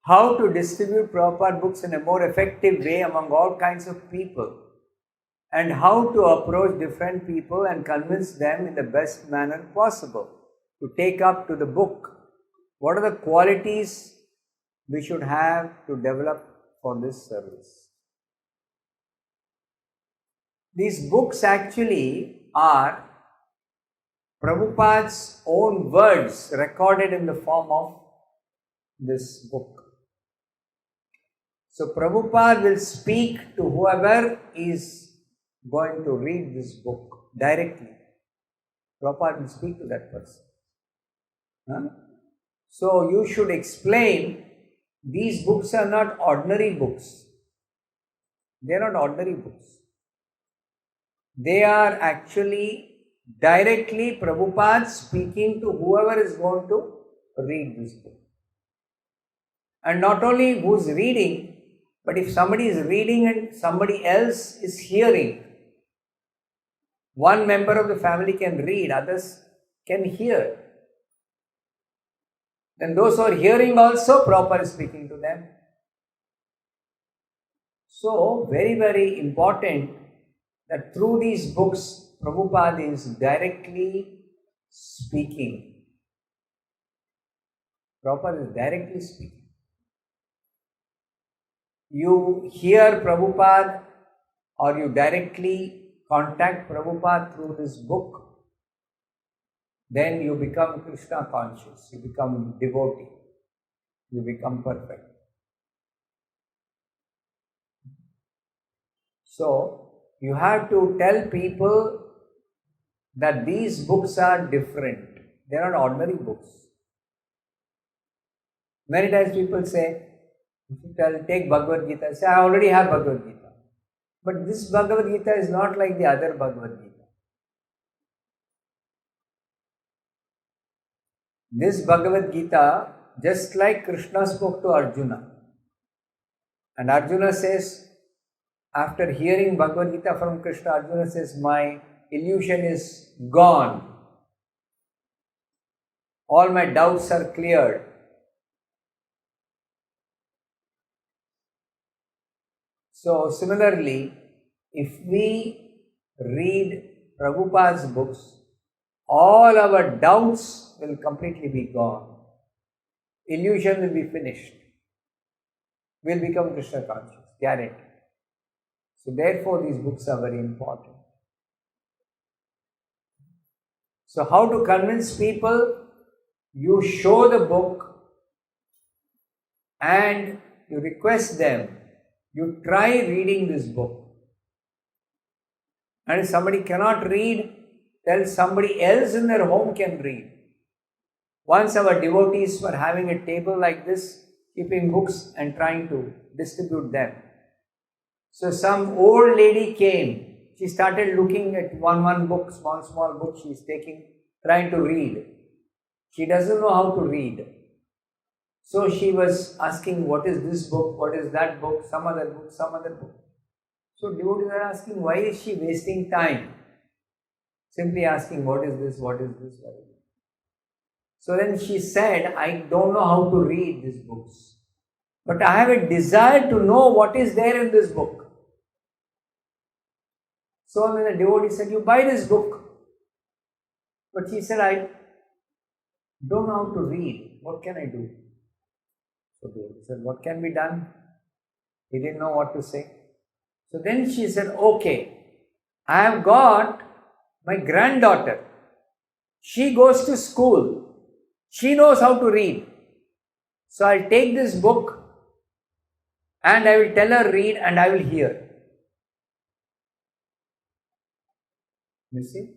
how to distribute Prabhupada books in a more effective way among all kinds of people, and how to approach different people and convince them in the best manner possible to take up to the book. What are the qualities we should have to develop for this service? These books actually are Prabhupada's own words recorded in the form of this book. So Prabhupada will speak to whoever is going to read this book directly. Prabhupada will speak to that person. So you should explain, these books are not ordinary books. They are not ordinary books. They are actually directly Prabhupada speaking to whoever is going to read this book. And not only who's reading, but if somebody is reading and somebody else is hearing, one member of the family can read, others can hear. Then those who are hearing also, Prabhupada is speaking to them. So, very, very important that through these books, Prabhupada is directly speaking. Prabhupada is directly speaking. You hear Prabhupada or you directly contact Prabhupada through this book, then you become Krishna conscious, you become devotee, you become perfect. So, you have to tell people that these books are different. They are not ordinary books. Many times people say, if you take Bhagavad Gita, say, I already have Bhagavad Gita. But this Bhagavad Gita is not like the other Bhagavad Gita. This Bhagavad Gita, just like Krishna spoke to Arjuna. And Arjuna says, after hearing Bhagavad Gita from Krishna, Arjuna says, my illusion is gone. All my doubts are cleared. So similarly, if we read Prabhupada's books, all our doubts will completely be gone. Illusion will be finished. We will become Krishna conscious, guaranteed. So therefore these books are very important. So how to convince people? You show the book and you request them, you try reading this book. And if somebody cannot read, tell somebody else in their home can read. Once our devotees were having a table like this, keeping books and trying to distribute them. So some old lady came, she started looking at one book, small book she is taking, trying to read. She doesn't know how to read. So she was asking, what is this book, what is that book, some other book. So devotees are asking, why is she wasting time? Simply asking, what is this, what is this, what is this? So then she said, I don't know how to read these books, but I have a desire to know what is there in this book. So when the devotee said, you buy this book. But she said, I don't know how to read. What can I do? So the devotee said, what can be done? He didn't know what to say. So then she said, okay, I have got my granddaughter. She goes to school. She knows how to read. So I'll take this book and I will tell her read and I will hear. You see?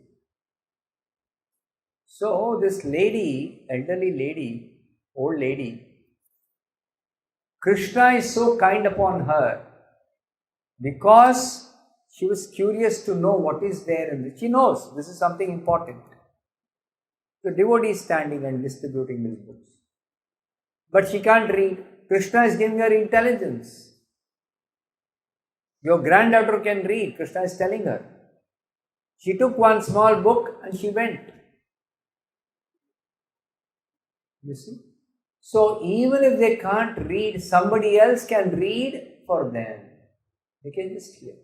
So this lady, elderly lady, old lady, Krishna is so kind upon her because she was curious to know what is there in this. She knows this is something important. The devotee is standing and distributing these books. But she can't read. Krishna is giving her intelligence. Your granddaughter can read, Krishna is telling her. She took one small book and she went. You see? So even if they can't read, somebody else can read for them. They can just hear.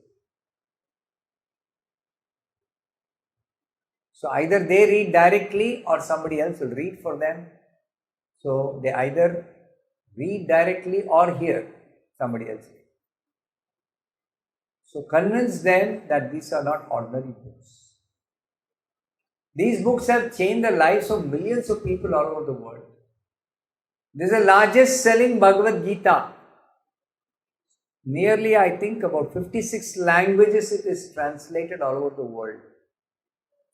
So either they read directly or somebody else will read for them. So they either read directly or hear somebody else read. So convince them that these are not ordinary books. These books have changed the lives of millions of people all over the world. This is the largest selling Bhagavad Gita. Nearly, I think, about 56 languages it is translated all over the world.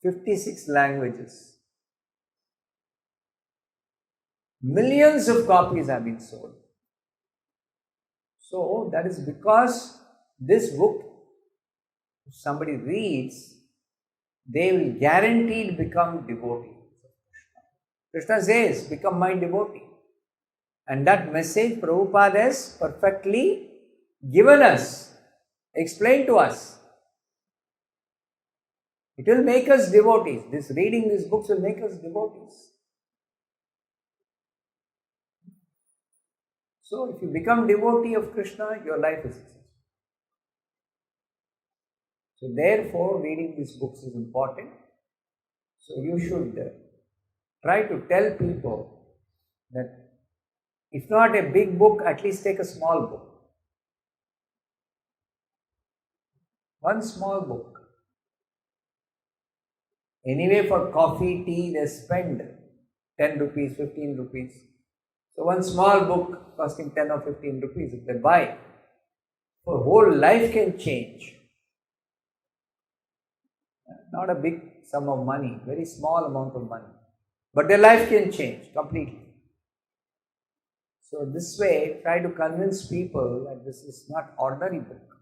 56 languages. Millions of copies have been sold. So that is because this book, if somebody reads, they will guaranteed become devotees. Krishna says, become my devotee. And that message Prabhupada has perfectly given us, explained to us. It will make us devotees. Reading these books will make us devotees. So if you become devotee of Krishna, your life is successful. So therefore, reading these books is important. So you should try to tell people that if not a big book, at least take a small book. One small book. Anyway, for coffee, tea, they spend 10 rupees, 15 rupees. So one small book costing 10 or 15 rupees, if they buy, for whole life can change. Not a big sum of money, very small amount of money. But their life can change completely. So this way, try to convince people that this is not ordinary book.